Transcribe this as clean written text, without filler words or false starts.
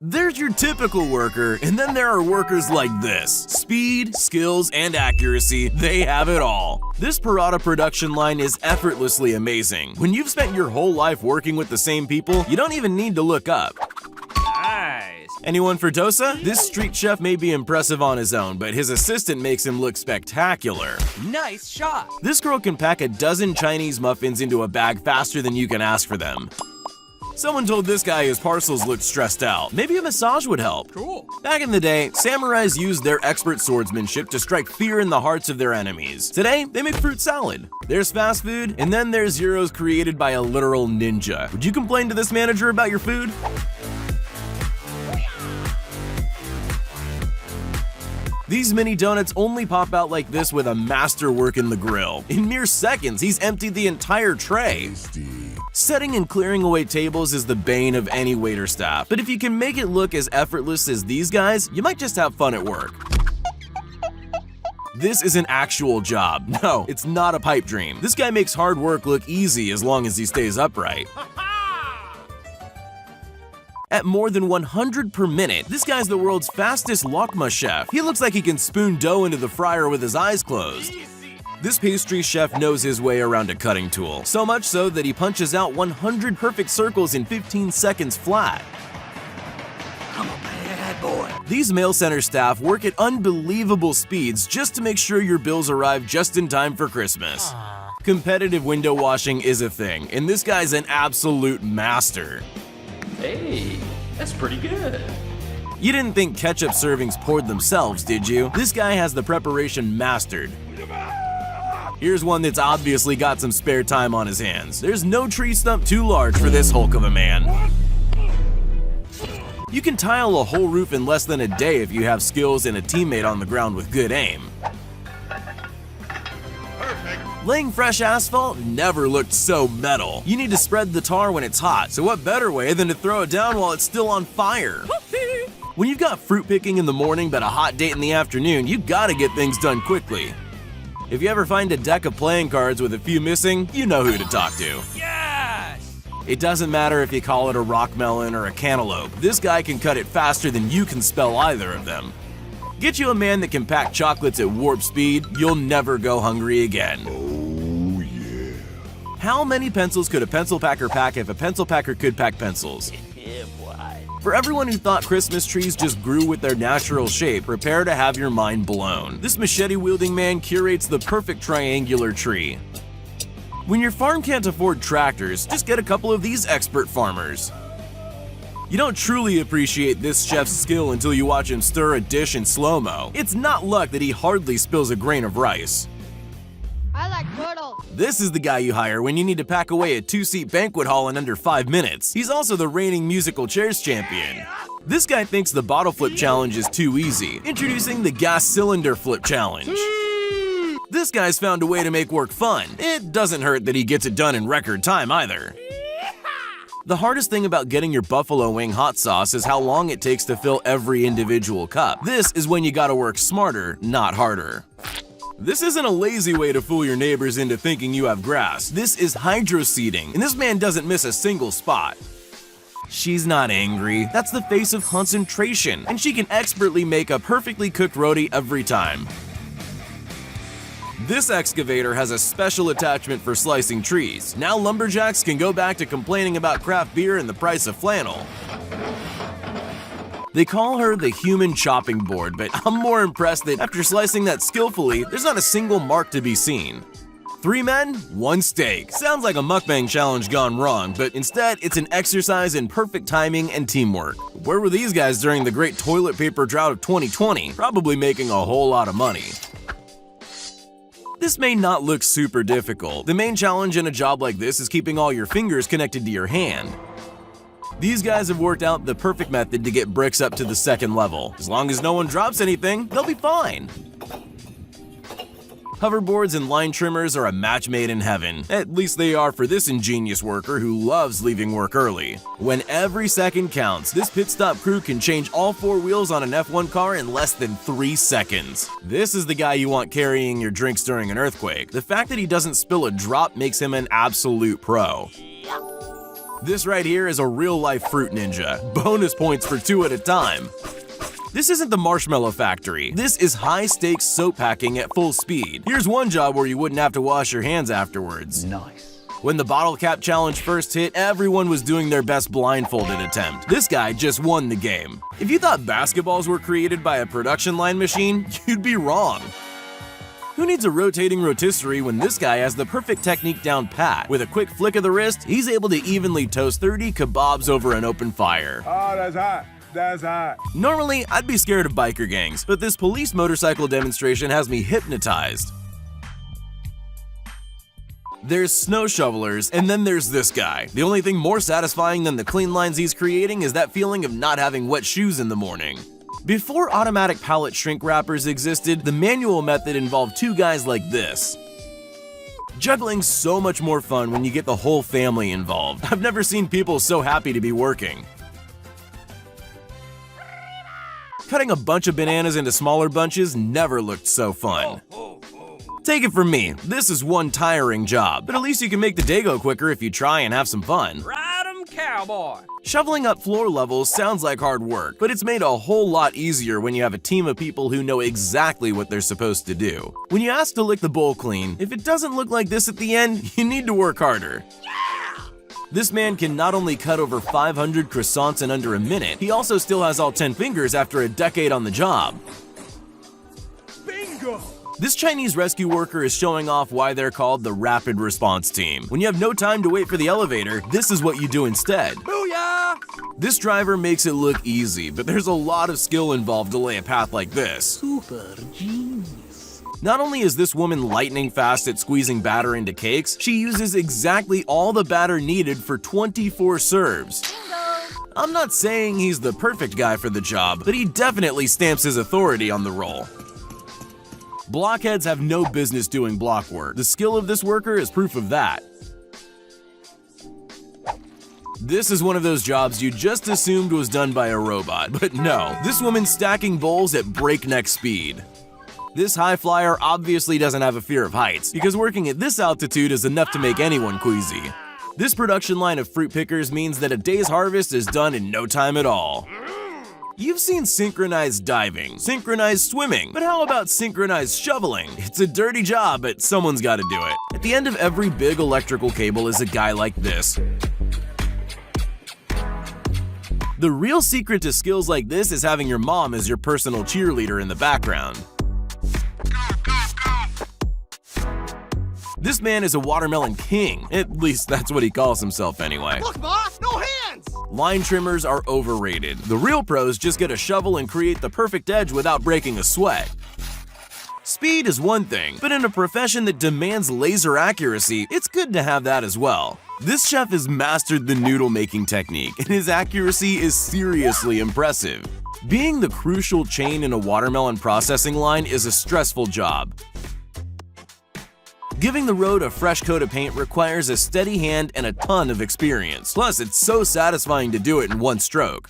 There's your typical worker, and then there are workers like this. Speed, skills, and accuracy, they have it all. This Parata production line is effortlessly amazing. When you've spent your whole life working with the same people, you don't even need to look up. Nice. Anyone for dosa? This street chef may be impressive on his own, but his assistant makes him look spectacular. Nice shot. This girl can pack a dozen Chinese muffins into a bag faster than you can ask for them. Someone told this guy his parcels looked stressed out. Maybe a massage would help. Cool. Back in the day, samurais used their expert swordsmanship to strike fear in the hearts of their enemies. Today, they make fruit salad. There's fast food, and then there's zeros created by a literal ninja. Would you complain to this manager about your food? These mini donuts only pop out like this with a masterwork in the grill. In mere seconds, he's emptied the entire tray. Setting and clearing away tables is the bane of any waiter staff, but if you can make it look as effortless as these guys, you might just have fun at work. This is an actual job. No, it's not a pipe dream. This guy makes hard work look easy as long as he stays upright. At more than 100 per minute, this guy's the world's fastest lakma chef. He looks like he can spoon dough into the fryer with his eyes closed. This pastry chef knows his way around a cutting tool, so much so that he punches out 100 perfect circles in 15 seconds flat. I'm a bad boy. These mail center staff work at unbelievable speeds just to make sure your bills arrive just in time for Christmas. Competitive window washing is a thing, and this guy's an absolute master. Hey, that's pretty good. You didn't think ketchup servings poured themselves, did you? This guy has the preparation mastered. Here's one that's obviously got some spare time on his hands. There's no tree stump too large for this hulk of a man. You can tile a whole roof in less than a day if you have skills and a teammate on the ground with good aim. Laying fresh asphalt never looked so metal. You need to spread the tar when it's hot, so what better way than to throw it down while it's still on fire? When you've got fruit picking in the morning but a hot date in the afternoon, you gotta get things done quickly. If you ever find a deck of playing cards with a few missing, you know who to talk to. Yes! It doesn't matter if you call it a rock melon or a cantaloupe, this guy can cut it faster than you can spell either of them. Get you a man that can pack chocolates at warp speed, you'll never go hungry again. Oh yeah. How many pencils could a pencil packer pack if a pencil packer could pack pencils? Yeah, boy. For everyone who thought Christmas trees just grew with their natural shape, prepare to have your mind blown. This machete-wielding man curates the perfect triangular tree. When your farm can't afford tractors, just get a couple of these expert farmers. You don't truly appreciate this chef's skill until you watch him stir a dish in slow-mo. It's not luck that he hardly spills a grain of rice. I like turtles. This is the guy you hire when you need to pack away a 2-seat banquet hall in under 5 minutes. He's also the reigning musical chairs champion. This guy thinks the bottle flip challenge is too easy. Introducing the gas cylinder flip challenge. This guy's found a way to make work fun. It doesn't hurt that he gets it done in record time either. The hardest thing about getting your buffalo wing hot sauce is how long it takes to fill every individual cup. This is when you gotta work smarter, not harder. This isn't a lazy way to fool your neighbors into thinking you have grass. This is hydro-seeding, and this man doesn't miss a single spot. She's not angry. That's the face of concentration, and she can expertly make a perfectly cooked roti every time. This excavator has a special attachment for slicing trees. Now lumberjacks can go back to complaining about craft beer and the price of flannel. They call her the human chopping board, but I'm more impressed that after slicing that skillfully, there's not a single mark to be seen. 3 men, 1 steak. Sounds like a mukbang challenge gone wrong, but instead it's an exercise in perfect timing and teamwork. Where were these guys during the great toilet paper drought of 2020? Probably making a whole lot of money. This may not look super difficult. The main challenge in a job like this is keeping all your fingers connected to your hand. These guys have worked out the perfect method to get bricks up to the 2nd level. As long as no one drops anything, they'll be fine. Hoverboards and line trimmers are a match made in heaven. At least they are for this ingenious worker who loves leaving work early. When every second counts, this pit stop crew can change all 4 wheels on an F1 car in less than 3 seconds. This is the guy you want carrying your drinks during an earthquake. The fact that he doesn't spill a drop makes him an absolute pro. This right here is a real-life fruit ninja. Bonus points for 2 at a time. This isn't the Marshmallow Factory. This is high-stakes soap packing at full speed. Here's one job where you wouldn't have to wash your hands afterwards. Nice. When the bottle cap challenge first hit, everyone was doing their best blindfolded attempt. This guy just won the game. If you thought basketballs were created by a production line machine, you'd be wrong. Who needs a rotating rotisserie when this guy has the perfect technique down pat? With a quick flick of the wrist, he's able to evenly toast 30 kebabs over an open fire. Oh, that's hot. That's hot. Normally, I'd be scared of biker gangs, but this police motorcycle demonstration has me hypnotized. There's snow shovelers, and then there's this guy. The only thing more satisfying than the clean lines he's creating is that feeling of not having wet shoes in the morning. Before automatic pallet shrink wrappers existed, the manual method involved 2 guys like this. Juggling's so much more fun when you get the whole family involved. I've never seen people so happy to be working. Cutting a bunch of bananas into smaller bunches never looked so fun. Take it from me, this is one tiring job, but at least you can make the day go quicker if you try and have some fun. Ride 'em, cowboy. Shoveling up floor levels sounds like hard work, but it's made a whole lot easier when you have a team of people who know exactly what they're supposed to do. When you ask to lick the bowl clean, if it doesn't look like this at the end, you need to work harder. This man can not only cut over 500 croissants in under a minute, he also still has all 10 fingers after a decade on the job. Bingo. This Chinese rescue worker is showing off why they're called the Rapid Response Team. When you have no time to wait for the elevator, this is what you do instead. Booyah! This driver makes it look easy, but there's a lot of skill involved to lay a path like this. Super genius. Not only is this woman lightning fast at squeezing batter into cakes, she uses exactly all the batter needed for 24 serves. I'm not saying he's the perfect guy for the job, but he definitely stamps his authority on the role. Blockheads have no business doing block work. The skill of this worker is proof of that. This is one of those jobs you just assumed was done by a robot, but no, this woman's stacking bowls at breakneck speed. This high flyer obviously doesn't have a fear of heights, because working at this altitude is enough to make anyone queasy. This production line of fruit pickers means that a day's harvest is done in no time at all. You've seen synchronized diving, synchronized swimming, but how about synchronized shoveling? It's a dirty job, but someone's gotta do it. At the end of every big electrical cable is a guy like this. The real secret to skills like this is having your mom as your personal cheerleader in the background. This man is a watermelon king. At least that's what he calls himself anyway. Look, Ma, no hands! Line trimmers are overrated. The real pros just get a shovel and create the perfect edge without breaking a sweat. Speed is one thing, but in a profession that demands laser accuracy, it's good to have that as well. This chef has mastered the noodle making technique, and his accuracy is seriously impressive. Being the crucial chain in a watermelon processing line is a stressful job. Giving the road a fresh coat of paint requires a steady hand and a ton of experience. Plus, it's so satisfying to do it in one stroke.